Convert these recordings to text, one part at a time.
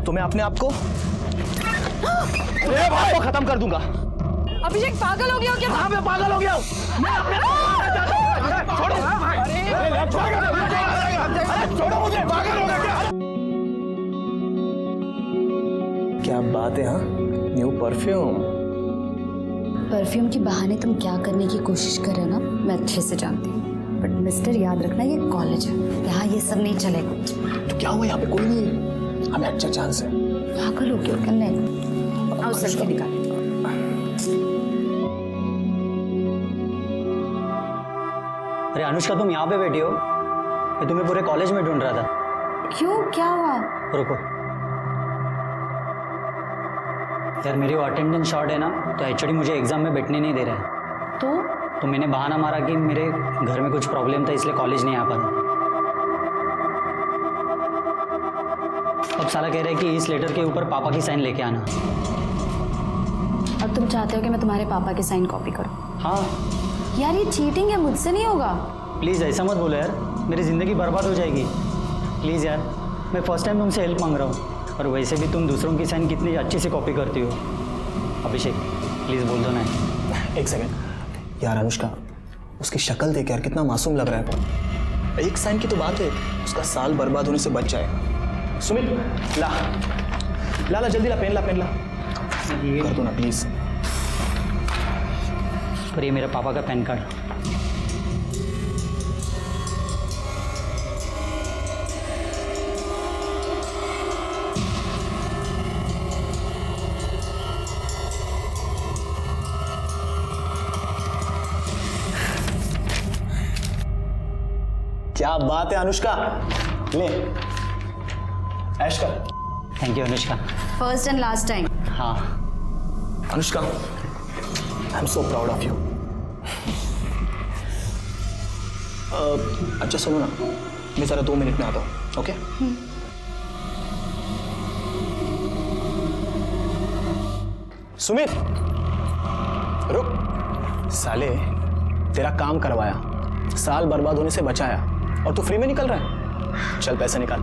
तो मैं अपने आप को खत्म कर दूंगा। अभिषेक पागल हो गया क्या? हाँ मैं पागल हो गया हूँ। मैं अपने छोड़ो मुझे, पागल हो गया क्या बात है। हाँ न्यू परफ्यूम के बहाने तुम क्या करने की कोशिश कर रहे हो ना, मैं अच्छे से जानती हूँ। बट मिस्टर याद रखना ये कॉलेज है, यहाँ ये सब नहीं चलेगा। तो क्या हुआ, यहाँ पे कोई नहीं है, हमें अच्छा चांस है। पागल हो गया क्या? नहीं आओ सेल्फी निकाल। अरे अनुष्का तुम यहाँ पे बैठी हो? मैं तुम्हें पूरे कॉलेज में ढूंढ रहा था। क्यों, क्या हुआ? रुको यार, मेरी वो अटेंडेंस शॉर्ट है ना, तो एचओडी मुझे एग्जाम में बैठने नहीं दे रहा है। तो मैंने बहाना मारा कि मेरे घर में कुछ प्रॉब्लम था इसलिए कॉलेज नहीं आ पाया। अब साला कह रहा है कि इस लेटर के ऊपर पापा की साइन लेके आना। अब तुम चाहते हो कि मैं तुम्हारे पापा की साइन कॉपी करूं? हाँ यार ये चीटिंग है, मुझसे नहीं होगा। प्लीज़ ऐसा मत बोलो यार, मेरी ज़िंदगी बर्बाद हो जाएगी। प्लीज़ यार, मैं फर्स्ट टाइम तुमसे हेल्प मांग रहा हूँ, और वैसे भी तुम दूसरों की साइन कितनी अच्छे से कॉपी करती हो। अभिषेक प्लीज़ बोल दो ना। एक सेकंड यार, अनुष्का उसकी शक्ल देख यार कितना मासूम लग रहा है वो। एक साइन की तो बात है, उसका साल बर्बाद होने से बच जाएगा। सुमित ला ला ला जल्दी ला, पेन ला पेन ला, कर दो ना प्लीज। और ये मेरा पापा का पैन कार्ड। क्या बात है अनुष्का, ले ऐश कर। Thank you Anushka. First and last time. हाँ Anushka, I am so proud of you. अच्छा सुनो ना, मैं जरा 2 मिनट में आता हूँ, ओके? सुमित रुक, साले तेरा काम करवाया, साल बर्बाद होने से बचाया, और तू फ्री में निकल रहा है। चल पैसे निकाल।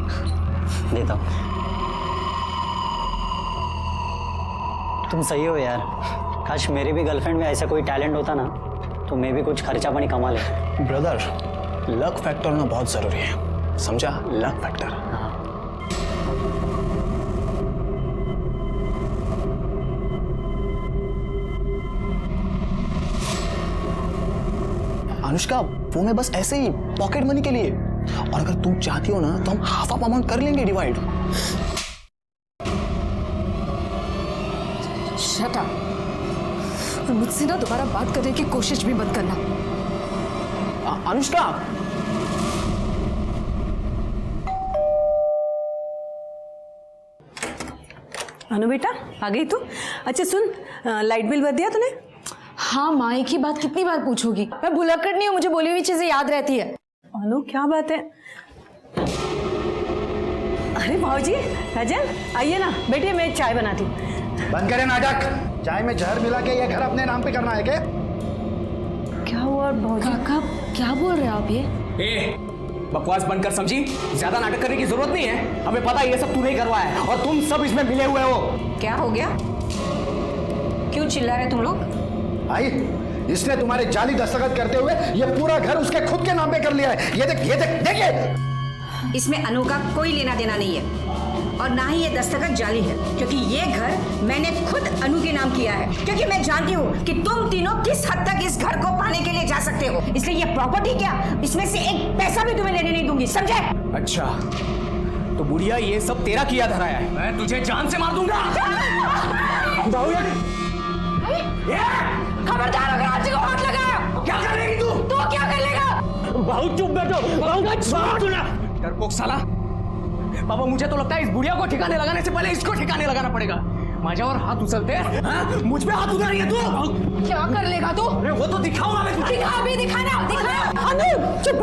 देता हूँ। तुम सही हो यार, काश मेरी भी गर्लफ्रेंड में ऐसा कोई टैलेंट होता ना, तो मैं भी कुछ खर्चा पानी कमा ले। ब्रदर लक फैक्टर होना बहुत जरूरी है, समझा? Luck factor. हाँ अनुष्का वो मैं बस ऐसे ही पॉकेट मनी के लिए, और अगर तुम चाहती हो ना तो हम हाफ ऑफ अमाउंट कर लेंगे डिवाइड। Shut up. और मुझसे ना दोबारा बात करने की कोशिश भी मत करना। अनुष्का अनु बेटा आ गई तू? अच्छा सुन, लाइट बिल भर दिया तूने? हाँ माँ, एक ही बात कितनी बार पूछोगी? मैं भुलक्कड़ नहीं हूँ, मुझे बोली हुई चीजें याद रहती है। अनु क्या बात है? अरे भाऊजी, राजन आइए ना, बैठिए, मैं चाय बनाती हूँ। बंद करें नाटक। चाय में जहर मिला के ये घर अपने नाम पे करना है क्या? क्या हुआ भाऊजी? काका क्या बोल रहे हो आप ये? बकवास बंद कर, समझी? ज्यादा नाटक करने की जरूरत नहीं है, हमें पता है ये सब तूने ही करवाया है, और तुम सब इसमें मिले हुए हो। क्या हो गया? क्यों चिल्ला रहे तुम लोग? भाई इसने तुम्हारे जाली दस्तखत करते हुए ये पूरा घर उसके खुद के नाम पे कर लिया है। ये देख देखिए। इसमें अनु का कोई लेना देना नहीं है, और ना ही ये दस्तखत जाली है, क्योंकि ये घर मैंने खुद अनु के नाम किया है, क्योंकि मैं जानती हूँ कि तुम तीनों किस हद तक इस घर को पाने के लिए जा सकते हो। इसलिए ये प्रॉपर्टी क्या, इसमें से एक पैसा भी तुम्हें लेने नहीं दूंगी, समझे? अच्छा तो बुढ़िया ये सब तेरा किया धराया है, मैं तुझे जान से मार दूंगा। खबरदार अगर आज को हाथ लगाया। क्या करेगी तू? तो क्या कर लेगा? बहुत चुप बैठो, डरपोक साला। बाबा मुझे तो लगता है इस बुढ़िया को ठिकाने लगाने से पहले इसको ठिकाने लगाना पड़ेगा। माझ्यावर हाथ उछलते हैं, हाँ? मुझ पे हाथ उठा रही है तू। क्या कर लेगा तू? अरे वो तो दिखाऊंगा मैं तुझे। दिखा भी, दिखाना दिखा। अनु चुप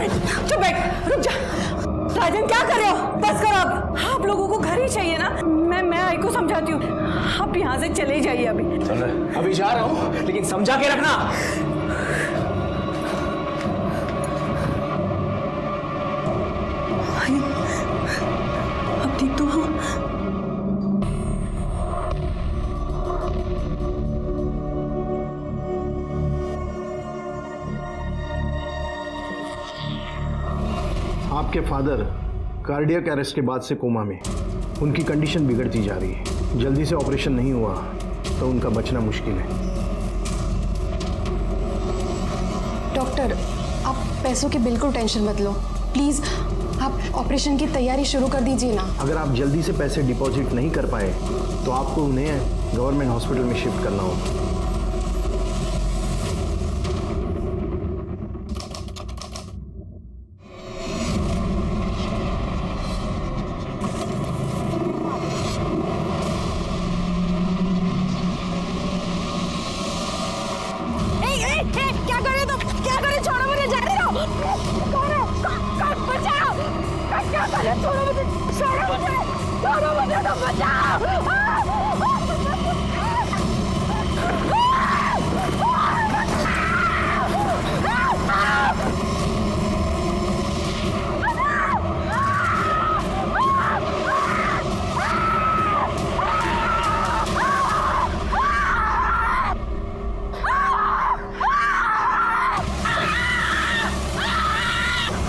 बैठ, रुक जा। राजन क्या कर रहे हो? बस करो अब। आप लोगों को घर ही चाहिए ना? मैं आई को समझाती हूँ, आप यहाँ से चले जाइए अभी। अभी जा रहा हूँ, लेकिन समझा के रखना। अब ठीक तो हाँ? आपके फादर कार्डियक अरेस्ट के बाद से कोमा में, उनकी कंडीशन बिगड़ती जा रही है। जल्दी से ऑपरेशन नहीं हुआ तो उनका बचना मुश्किल है। डॉक्टर, आप पैसों की बिल्कुल टेंशन मत लो, प्लीज़ आप ऑपरेशन की तैयारी शुरू कर दीजिए ना। अगर आप जल्दी से पैसे डिपॉजिट नहीं कर पाए तो आपको उन्हें गवर्नमेंट हॉस्पिटल में शिफ्ट करना होगा। क्या करे तुम? क्या करे? छोड़ो मुझे, जाने दो। बचाओ! क्या करे? छोड़ो मुझे, तो बचाओ!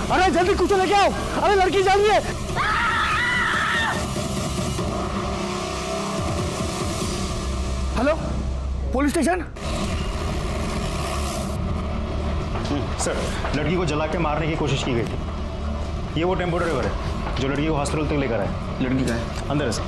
अरे जल्दी कुछ लेके आओ, अरे लड़की जा रही है। Hello, police station. सर, लड़की को जला के मारने की कोशिश की गई थी। ये वो टेम्पो ड्राइवर है जो लड़की को हॉस्पिटल तक लेकर आया। लड़की का है? अंदर है सर।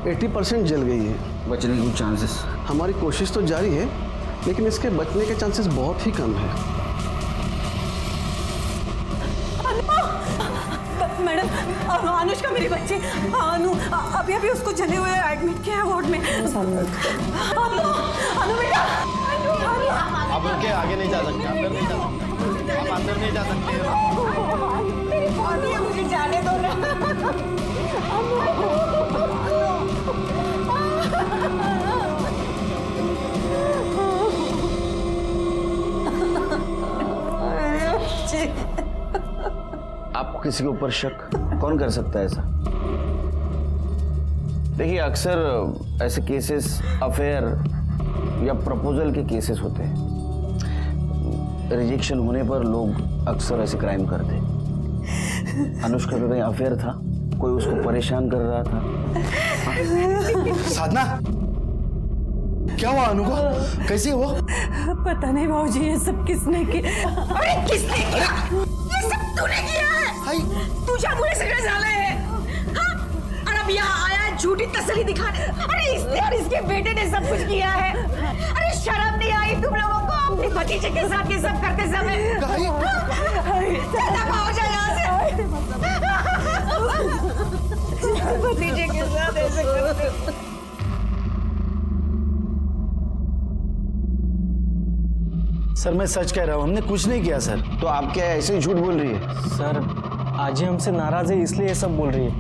एटी 80% जल गई है। बचने के चांसेस? हमारी कोशिश तो जारी है, लेकिन इसके बचने के चांसेस बहुत ही कम है। मैडम, अनुष्का मेरी बच्ची अनु अभी उसको जले हुए एडमिट किया है वार्ड में। अनु बेटा, आप उनके आगे नहीं जा सकते, अंदर नहीं जा सकते, आप अंदर नहीं जा सकते। मेरी बॉडी है, मुझे जाने दो ना। आपको किसी के ऊपर शक कौन कर सकता है ऐसा? देखिए, अक्सर ऐसे केसेस अफेयर या प्रपोजल के केसेस होते हैं। रिजेक्शन होने पर लोग अक्सर ऐसे क्राइम करते हैं। अनुष्का का कहीं अफेयर था, कोई उसको परेशान कर रहा था। साधना, क्या हुआ अनु को? कैसी है वो? पता नहीं भाऊजी, ये सब किसने किया? अरे किसने किया? ये सब तूने किया है। तुझे मुझे सिगरेट डाले है, हाँ? और अब यहाँ आया है झूठी तसल्ली दिखाने। अरे इसने और इसके बेटे ने सब कुछ किया है। अरे शर्म नहीं आई तुम लोगों को अपने भतीजे के साथ ये सब करते समय? चला भाऊजा यहाँ से। भतीजे के साथ ऐसे करते। सर, मैं सच कह रहा हूँ, हमने कुछ नहीं किया सर। तो आप क्या ऐसे ही झूठ बोल रही है? सर, आज ही हमसे नाराज है इसलिए ये सब बोल रही है।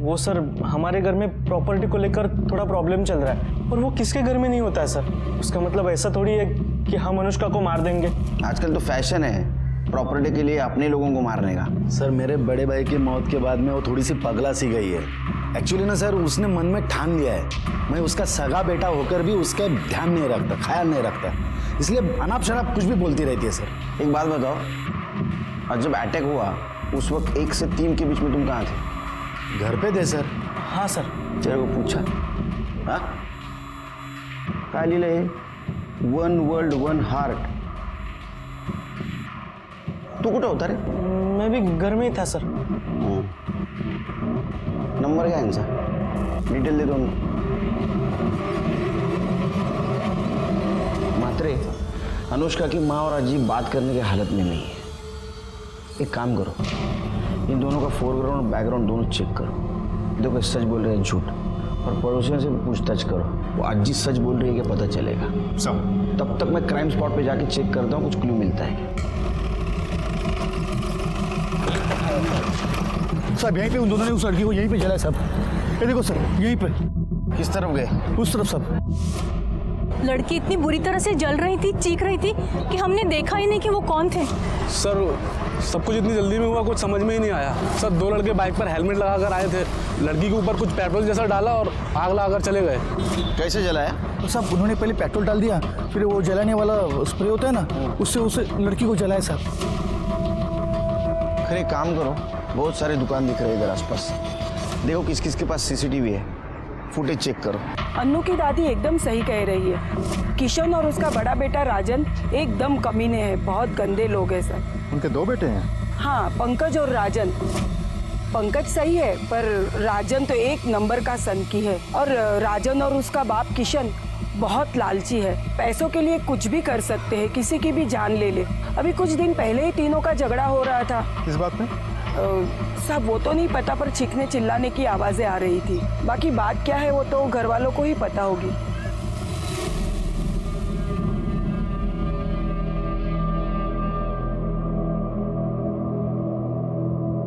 वो सर, हमारे घर में प्रॉपर्टी को लेकर थोड़ा प्रॉब्लम चल रहा है, और वो किसके घर में नहीं होता है सर। उसका मतलब ऐसा थोड़ी है कि हम अनुष्का को मार देंगे। आजकल तो फैशन है प्रॉपर्टी के लिए अपने लोगों को मारने का। सर, मेरे बड़े भाई की मौत के बाद में वो थोड़ी सी पगला सी गई है। एक्चुअली ना सर, उसने मन में ठान लिया है, मैं उसका सगा बेटा होकर भी उसका ध्यान नहीं रखता, ख्याल नहीं रखता, इसलिए अनाप शनाप कुछ भी बोलती रहती है सर। एक बात बताओ, और जब अटैक हुआ उस वक्त 1 से 3 के बीच में तुम कहाँ थे? घर पे थे सर। हाँ सर। तेरे को पूछा? हाँ, काय लिहिलंय? 1 वर्ल्ड 1 हार्ट। तू कुठं होता रे? मैं भी घर में ही था सर। नंबर क्या है इनका? डिटेल दे दो उनको। मात्रे, अनुष्का की माँ और अजीब बात करने की हालत में नहीं है। एक काम करो, इन दोनों का फोरग्राउंड और बैकग्राउंड दोनों चेक करो। देखो, सच बोल रहे हैं झूठ, और पड़ोसियों से पूछताछ करो। वो अजीब सच बोल रही है कि पता चलेगा। तब तक मैं क्राइम स्पॉट पे जाके चेक करता हूँ, कुछ क्लू मिलता है। साहब, यहीं पे उन दोनों ने उस लड़की को यहीं पे जलाया साहब। ये देखो सर, यहीं पे। किस तरफ गए? उस तरफ साहब। लड़की इतनी बुरी तरह से जल रही थी, चीख रही थी कि हमने देखा ही नहीं कि वो कौन थे। सर सब कुछ इतनी जल्दी में हुआ, कुछ समझ में ही नहीं आया। सर 2 लड़के बाइक पर हेलमेट लगाकर आए थे, लड़की के ऊपर कुछ पेट्रोल जैसा डाला और आग लगाकर चले गए। कैसे जलाया? तो साहब उन्होंने पहले पेट्रोल डाल दिया, फिर वो जलाने वाला स्प्रे होता है ना, उससे उसे लड़की को जलाया साहब। खैर एक काम करो, बहुत सारे दुकान दिख रहे हैं इधर आसपास, देखो किस किस के पास सीसीटीवी है, फुटेज चेक करो। अन्नू की दादी एकदम सही कह रही है। किशन और उसका बड़ा बेटा राजन एकदम कमीने हैं, बहुत गंदे लोग हैं सर। उनके 2 बेटे हैं? हाँ, पंकज और राजन। पंकज सही है पर राजन तो 1 नंबर का सनकी है। और राजन और उसका बाप किशन बहुत लालची है, पैसों के लिए कुछ भी कर सकते हैं, किसी की भी जान ले ले। अभी कुछ दिन पहले ही तीनों का झगड़ा हो रहा था। किस बात में? सब वो तो नहीं पता, पर चीखने चिल्लाने की आवाजें आ रही थी। बाकी बात क्या है वो तो घर वालों को ही पता होगी।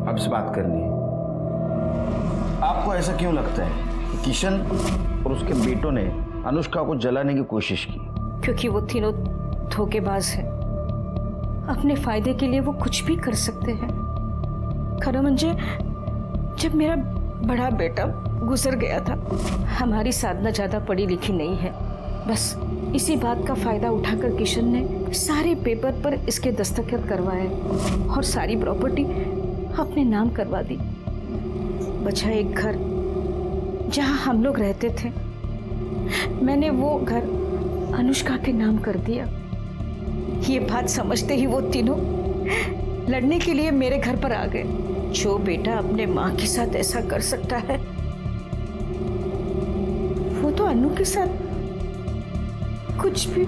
अब से बात करनी है। आपको ऐसा क्यों लगता है कि किशन और उसके बेटों ने अनुष्का को जलाने की कोशिश की? क्योंकि वो तीनों धोखेबाज हैं। अपने फायदे के लिए वो कुछ भी कर सकते हैं। खरा मंजे, जब मेरा बड़ा बेटा गुजर गया था, हमारी साधना ज्यादा पढ़ी लिखी नहीं है, बस इसी बात का फायदा उठाकर किशन ने सारे पेपर पर इसके दस्तखत करवाए और सारी प्रॉपर्टी अपने नाम करवा दी। बचा एक घर जहां हम लोग रहते थे, मैंने वो घर अनुष्का के नाम कर दिया। ये बात समझते ही वो तीनों लड़ने के लिए मेरे घर पर आ गए। जो बेटा अपने माँ के साथ ऐसा कर सकता है, वो तो अनु के साथ कुछ भी।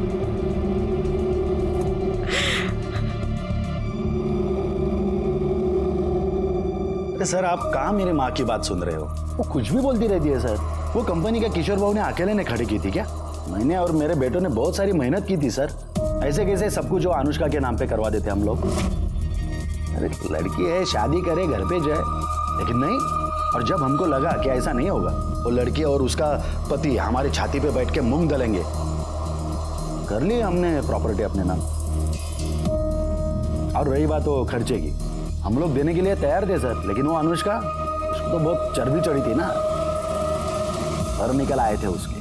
सर आप कहाँ मेरे माँ की बात सुन रहे हो? वो कुछ भी बोलती रहती है सर। वो कंपनी का किशोर बाबू ने अकेले ने खड़ी की थी क्या? मैंने और मेरे बेटों ने बहुत सारी मेहनत की थी सर। ऐसे कैसे सब कुछ जो अनुष्का के नाम पे करवा देते हम लोग? अरे लड़की है, शादी करे, घर पे जाए, लेकिन नहीं। और जब हमको लगा कि ऐसा नहीं होगा, वो लड़की और उसका पति हमारे छाती पे बैठ के मूंग दलेंगे, कर ली हमने प्रॉपर्टी अपने नाम। और रही बात वो खर्चे की, हम लोग देने के लिए तैयार थे सर, लेकिन वो अनुष्का, उसको तो बहुत चर्बी चढ़ी थी ना, पर निकल आए थे उसके।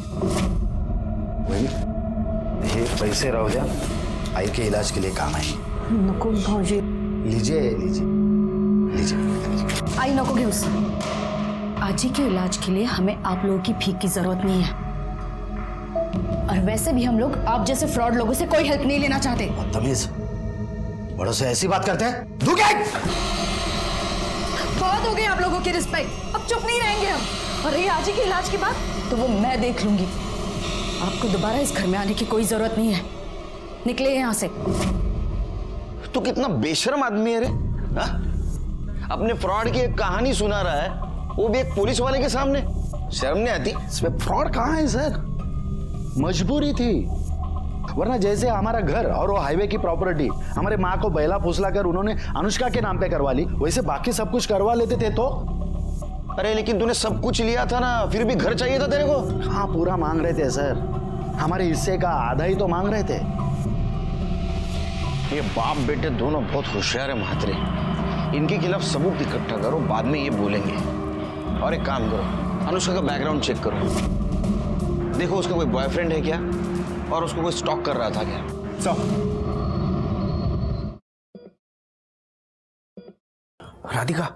वही ये पैसे रहो जा, आई के इलाज के लिए काम आए। नको भाऊजी, लीजिए लीजिए लीजिए। आई नको घेऊ सर, आजी के इलाज के लिए हमें आप लोगों की भीख की जरूरत नहीं है। और वैसे भी हम लोग आप जैसे फ्रॉड लोगों से कोई हेल्प नहीं लेना चाहते। बदतमीज, बड़ों से ऐसी बात करते हैं? बहुत हो गए आप लोगों के रिस्पेक्ट, अब चुप नहीं रहेंगे हम। और ये आजी के इलाज की बात तो वो मैं देख लूंगी। आपको दोबारा इस घर में आने की कोई जरूरत नहीं है, निकले यहाँ से। तू कितना बेशर्म आदमी है रे, हा? अपने फ्रॉड की एक कहानी सुना रहा है, वो भी एक पुलिस वाले के सामने। शर्म नहीं आती? इसमें फ्रॉड कहाँ है सर? मजबूरी थी, वरना जैसे हमारा घर और वो हाईवे की प्रॉपर्टी हमारे माँ को बैला फुसला कर उन्होंने अनुष्का के नाम पे करवा ली, वैसे बाकी सब कुछ करवा लेते थे तो। अरे लेकिन तूने सब कुछ लिया था ना, फिर भी घर चाहिए था तेरे को। हाँ पूरा मांग रहे थे सर, हमारे हिस्से का आधा ही तो मांग रहे थे। ये बाप बेटे दोनों बहुत होशियार है महात्रे, इनके खिलाफ सबूत इकट्ठा करो, बाद में ये बोलेंगे। और एक काम करो, अनुष्का का बैकग्राउंड चेक करो, देखो उसका कोई बॉयफ्रेंड है क्या और उसको कोई स्टॉक कर रहा था क्या। राधिका,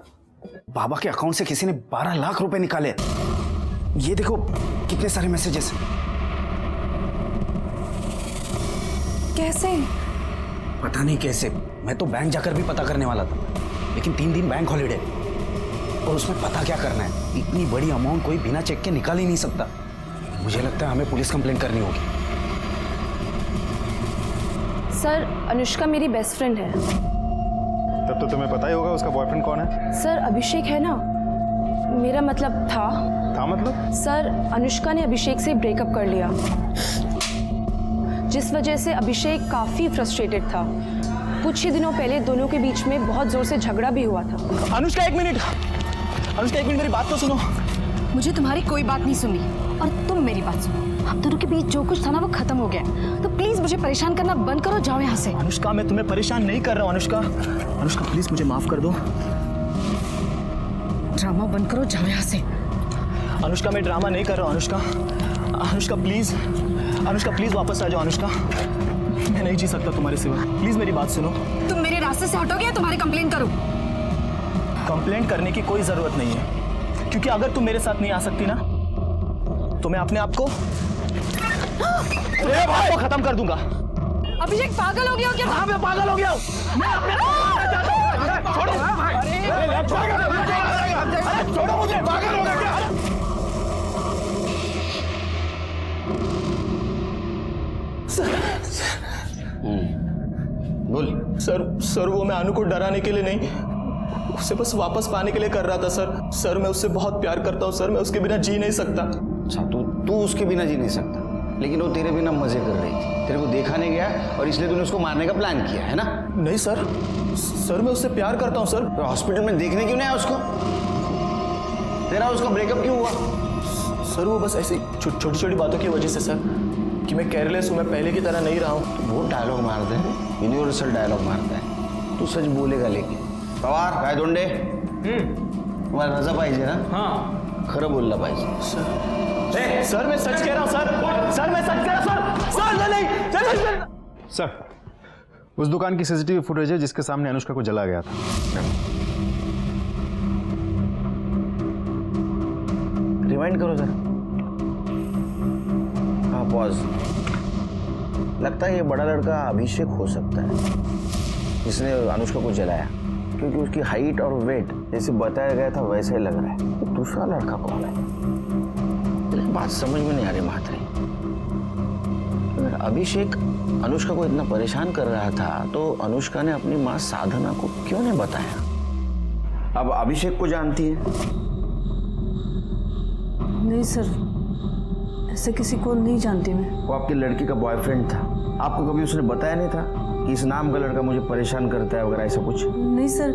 बाबा के अकाउंट से किसी ने 12 लाख रुपए निकाले। ये देखो कितने सारे मैसेजेस। कैसे? पता नहीं कैसे, मैं तो बैंक जाकर भी पता करने वाला था, लेकिन 3 दिन बैंक हॉलीडे और उसमें पता क्या करना है। इतनी बड़ी अमाउंट कोई बिना चेक के निकाल ही नहीं सकता। मुझे लगता है हमें पुलिस कंप्लेंट करनी होगी। सर, अनुष्का मेरी बेस्ट फ्रेंड है। तब तो तुम्हें पता ही होगा उसका बॉयफ्रेंड कौन है। सर, अभिषेक है ना, मेरा मतलब था मतलब? सर, अनुष्का ने अभिषेक से ब्रेकअप कर लिया, जिस वजह से अभिषेक काफी फ्रस्ट्रेटेड था। कुछ ही दिनों पहले दोनों के बीच में बहुत जोर से झगड़ा भी हुआ था। अनुष्का एक मिनट, अनुष्का एक मिनट, मेरी बात तो सुनो। मुझे तुम्हारी कोई बात नहीं सुनी और तुम मेरी बात सुनो। हम दोनों के बीच जो कुछ था ना वो खत्म हो गया। तो प्लीज मुझे परेशान करना बंद करो, जाओ यहाँ से। अनुष्का, मैं तुम्हें परेशान नहीं कर रहा हूँ। अनुष्का, अनुष्का प्लीज मुझे माफ कर दो। ड्रामा बंद करो, जाओ यहाँ से। अनुष्का, मैं ड्रामा नहीं कर रहा हूँ। अनुष्का, अनुष्का प्लीज, अनुष्का प्लीज वापस आ जाओ। अनुष्का, मैं नहीं जी सकता तुम्हारे सिवा। प्लीज मेरी बात सुनो। तुम मेरे रास्ते से हटोगे या तुम्हारी कंप्लेंट करूं? कंप्लेंट करने की कोई जरूरत नहीं है, क्योंकि अगर तुम मेरे साथ नहीं आ सकती ना तो मैं अपने आप को खत्म कर दूंगा। अभिषेक पागल हो गया हो क्या? हाँ, मैं पागल हो गया हूँ। मैं अपने छोड़ो मुझे, पागल हो गया क्या? बोल। सर वो मैं अनु को डराने के लिए नहीं, उसे बस वापस पाने के लिए कर रहा था सर। मैं उससे बहुत प्यार करता हूँ सर, मैं उसके बिना जी नहीं सकता। अच्छा, तू उसके बिना जी नहीं सकता, लेकिन वो तेरे बिना मजे कर रही थी, तेरे को देखा नहीं गया और इसलिए तूने उसको मारने का प्लान किया है ना? नहीं सर मैं उससे प्यार करता हूँ सर। तो हॉस्पिटल में देखने क्यों नहीं आया उसको? तेरा उसका ब्रेकअप क्यों हुआ? सर वो बस ऐसी छोटी छोटी बातों की वजह से सर, कि मैं केयरलेस हूँ, मैं पहले की तरह नहीं रहा हूँ। वो डायलॉग मारते हैं, यूनिवर्सल डायलॉग मारता है। तू सच बोलेगा लेकिन। पवार काय दोंडे, तुम्हाला रजा पाहिजे ना? हाँ, खरं बोलला पाहिजे। सर मैं सच कह रहा हूँ सर मैं सच कह रहा हूँ सर नहीं। सर, उस दुकान की सीसीटीवी फुटेज है जिसके सामने अनुष्का को जला गया था। रिवाइंड करो सर। हाँ, पॉज। लगता है ये बड़ा लड़का अभिषेक हो सकता है जिसने अनुष्का को जलाया, क्योंकि उसकी हाइट और वेट जैसे बताया गया था वैसे ही लग रहा है। तो दूसरा लड़का कौन है? बात समझ में नहीं आ रही महात्री। अगर अभिषेक अनुष्का को इतना परेशान कर रहा था तो अनुष्का ने अपनी माँ साधना को क्यों नहीं बताया? अब अभिषेक को जानती है? नहीं सर, ऐसे किसी को नहीं जानती मैं। वो आपकी लड़की का बॉयफ्रेंड था, आपको कभी उसने बताया नहीं था कि इस नाम का लड़का मुझे परेशान करता है वगैरह ऐसा कुछ? नहीं सर,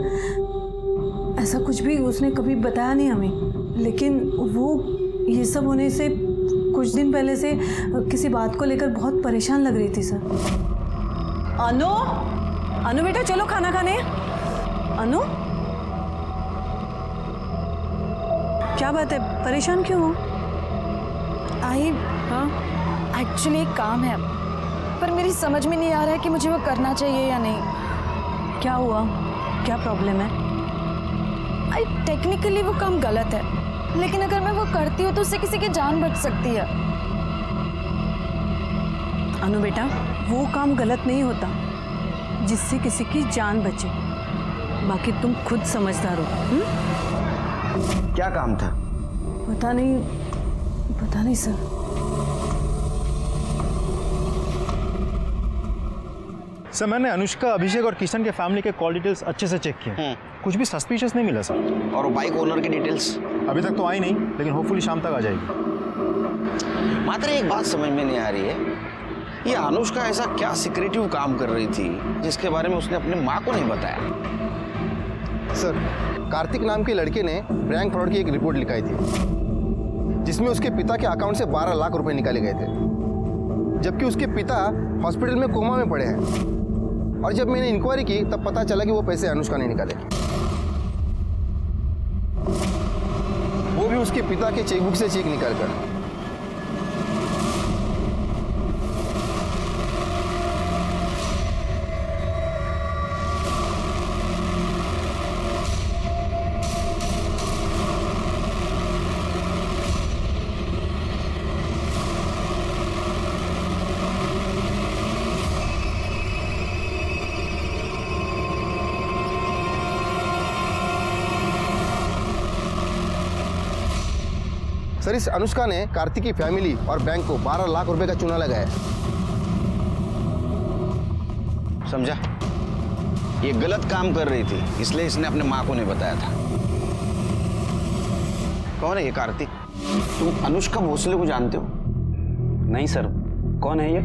ऐसा कुछ भी उसने कभी बताया नहीं हमें। लेकिन वो ये सब होने से कुछ दिन पहले से किसी बात को लेकर बहुत परेशान लग रही थी सर। अनु बेटा चलो खाना खाने। अनु, क्या बात है, परेशान क्यों हो? हाँ, एक्चुअली एक काम है, पर मेरी समझ में नहीं आ रहा है कि मुझे वो करना चाहिए या नहीं। क्या हुआ, क्या प्रॉब्लम है? टेक्निकली वो काम गलत है, लेकिन अगर मैं वो करती हूँ तो उससे किसी की जान बच सकती है। अनु बेटा, वो काम गलत नहीं होता जिससे किसी की जान बचे। बाकी तुम खुद समझदार हो। क्या काम था? पता नहीं सर। सर, मैंने अनुष्का, अभिषेक और किशन के फैमिली के कॉल डिटेल्स अच्छे से चेक किए। कुछ भी सस्पिशियस नहीं मिला सर। और बाइक ओनर की डिटेल्स? अभी तक तो आई नहीं, लेकिन होपफुली शाम तक आ जाएगी। मात्र एक बात समझ में नहीं आ रही है, ये अनुष्का ऐसा क्या सीक्रेटिव काम कर रही थी जिसके बारे में उसने अपनी माँ को नहीं बताया? सर, कार्तिक नाम के लड़के ने बैंक फ्रॉड की एक रिपोर्ट लिखाई थी जिसमें उसके पिता के अकाउंट से 12 लाख रुपए निकाले गए थे, जबकि उसके पिता हॉस्पिटल में कोमा में पड़े हैं। और जब मैंने इंक्वायरी की तब पता चला कि वो पैसे अनुष्का ने निकाले, वो भी उसके पिता के चेकबुक से चेक निकाल कर। सर, इस अनुष्का ने कार्तिक की फैमिली और बैंक को 12 लाख रुपए का चूना लगाया। समझा? ये गलत काम कर रही थी, इसलिए इसने अपने माँ को नहीं बताया था। कौन है ये कार्तिक? तुम अनुष्का भोसले को जानते हो? नहीं सर, कौन है ये?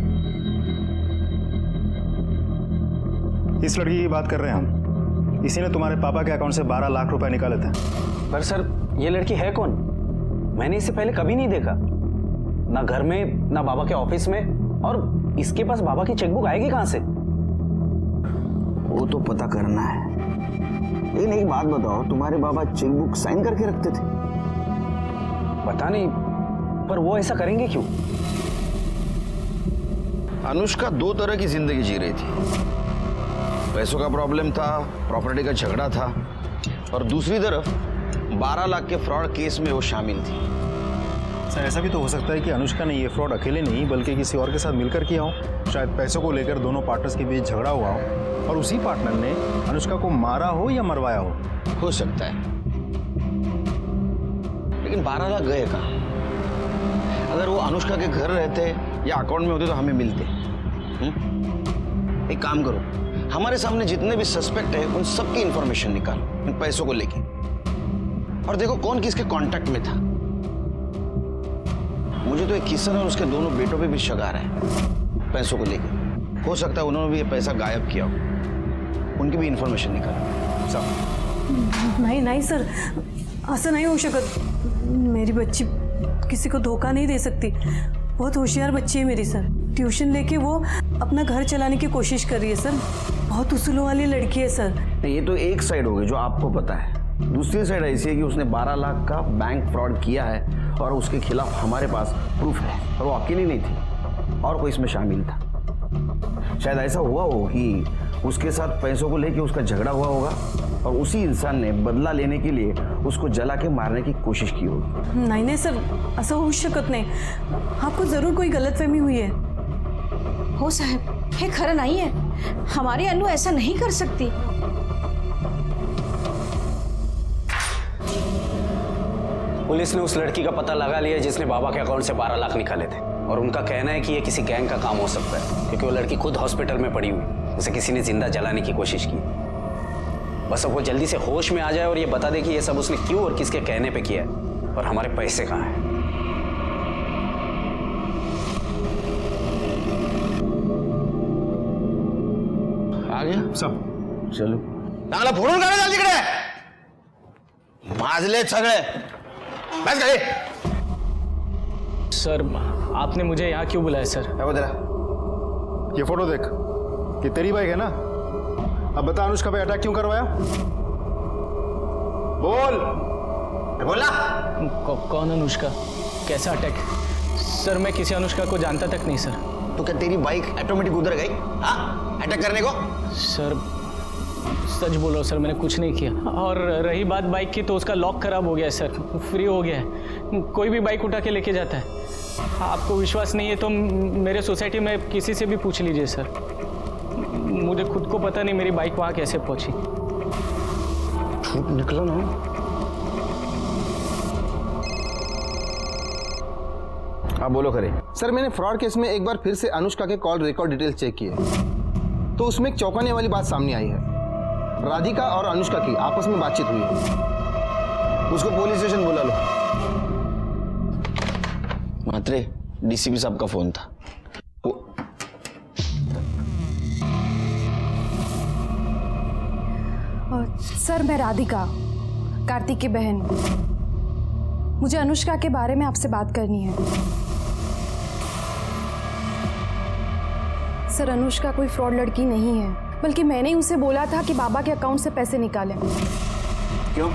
इस लड़की की बात कर रहे हैं हम। इसी ने तुम्हारे पापा के अकाउंट से 12 लाख रुपए निकाले थे। पर सर, ये लड़की है कौन? मैंने इसे पहले कभी नहीं देखा। ना घर में ना बाबा के ऑफिस में, और इसके पास बाबा की चेकबुक आएगी कहां से? वो तो पता करना है। लेकिन एक बात बताओ, तुम्हारे बाबा चेकबुक साइन करके रखते थे? पता नहीं, पर वो ऐसा करेंगे क्यों? अनुष्का दो तरह की जिंदगी जी रही थी। पैसों का प्रॉब्लम था, प्रॉपर्टी का झगड़ा था, और दूसरी तरफ 12 लाख के फ्रॉड केस में वो शामिल थी। सर ऐसा भी तो हो सकता है कि अनुष्का ने ये फ्रॉड अकेले नहीं बल्कि किसी और के साथ मिलकर किया हो। शायद पैसों को लेकर दोनों पार्टनर्स के बीच झगड़ा हुआ हो और उसी पार्टनर ने अनुष्का को मारा हो या मरवाया हो सकता है। लेकिन 12 लाख गए कहाँ? अगर वो अनुष्का के घर रहते या अकाउंट में होते तो हमें मिलते। एक काम करो, हमारे सामने जितने भी सस्पेक्ट है उन सबकी इंफॉर्मेशन निकालो इन पैसों को लेके, और देखो कौन किसके कांटेक्ट में था। मुझे तो एक किशन और उसके दोनों बेटों पे भी शक आ रहा है पैसों को लेके। हो सकता है उन्होंने भी ये पैसा गायब किया हो, उनकी भी इंफॉर्मेशन निकालो। सब नहीं सर, असं नाही होऊ शकत। मेरी बच्ची किसी को धोखा नहीं दे सकती। बहुत होशियार बच्ची है मेरी सर। ट्यूशन लेके वो अपना घर चलाने की कोशिश कर रही है सर। बहुत उसूलों वाली लड़की है सर। ये तो एक साइड हो गई जो आपको पता है। दूसरी साइड ऐसी है कि उसने 12 लाख का बैंक फ्रॉड किया है और उसके खिलाफ हमारे पास प्रूफ है, और वो अकेली नहीं थी और कोई इसमें शामिल था। शायद ऐसा हुआ हो कि उसके साथ पैसों को लेके उसका झगड़ा हुआ होगा और उसी इंसान ने बदला लेने के लिए उसको जला के मारने की कोशिश की होगी। नहीं सर, असं होऊ शकत नाही। आपको जरूर कोई गलतफहमी हुई है। हो साहब, हे खरं नहीं है। हमारी अनु ऐसा नहीं कर सकती। पुलिस ने उस लड़की का पता लगा लिया जिसने बाबा के अकाउंट से 12 लाख निकाले थे, और उनका कहना है कि ये किसी गैंग का काम हो सकता है, क्योंकि वो लड़की खुद हॉस्पिटल में पड़ी हुई, उसे किसी ने जिंदा जलाने की कोशिश की। बस अब वो जल्दी से होश में आ जाए और ये बता दे कि ये सब उसने क्यों और किसके कहने पे किया है, और हमारे पैसे कहाँ हैं। आ गया सब चलो चांगला फोडून काढा चाल तिकडे, माजले सगळे। बस गए। सर आपने मुझे यहाँ क्यों बुलाया सर? क्या तेरा? ये फोटो देख, ये तेरी बाइक है ना? अब बता अनुष्का पे अटैक क्यों करवाया? बोल। बोला। कौन अनुष्का? कैसा अटैक? सर मैं किसी अनुष्का को जानता तक नहीं सर। तो क्या तेरी बाइक ऑटोमेटिक उधर गई हाँ अटैक करने को? सर सच बोलो सर, मैंने कुछ नहीं किया। और रही बात बाइक की, तो उसका लॉक खराब हो गया है सर, फ्री हो गया है। कोई भी बाइक उठा के लेके जाता है। आपको विश्वास नहीं है तो मेरे सोसाइटी में किसी से भी पूछ लीजिए सर। मुझे खुद को पता नहीं मेरी बाइक वहाँ कैसे पहुँची। झूठ निकला ना। हाँ बोलो करे। सर मैंने फ्रॉड केस में एक बार फिर से अनुष्का के कॉल रिकॉर्ड डिटेल्स चेक किए, तो उसमें एक चौंकाने वाली बात सामने आई है। राधिका और अनुष्का की आपस में बातचीत हुई है। उसको पुलिस स्टेशन बुला लो। मात्रे डीसीपी साहब का फोन था। सर मैं राधिका, कार्तिक की बहन। मुझे अनुष्का के बारे में आपसे बात करनी है। सर अनुष्का कोई फ्रॉड लड़की नहीं है, बल्कि मैंने ही उसे बोला था कि बाबा के अकाउंट से पैसे निकालें। क्यों?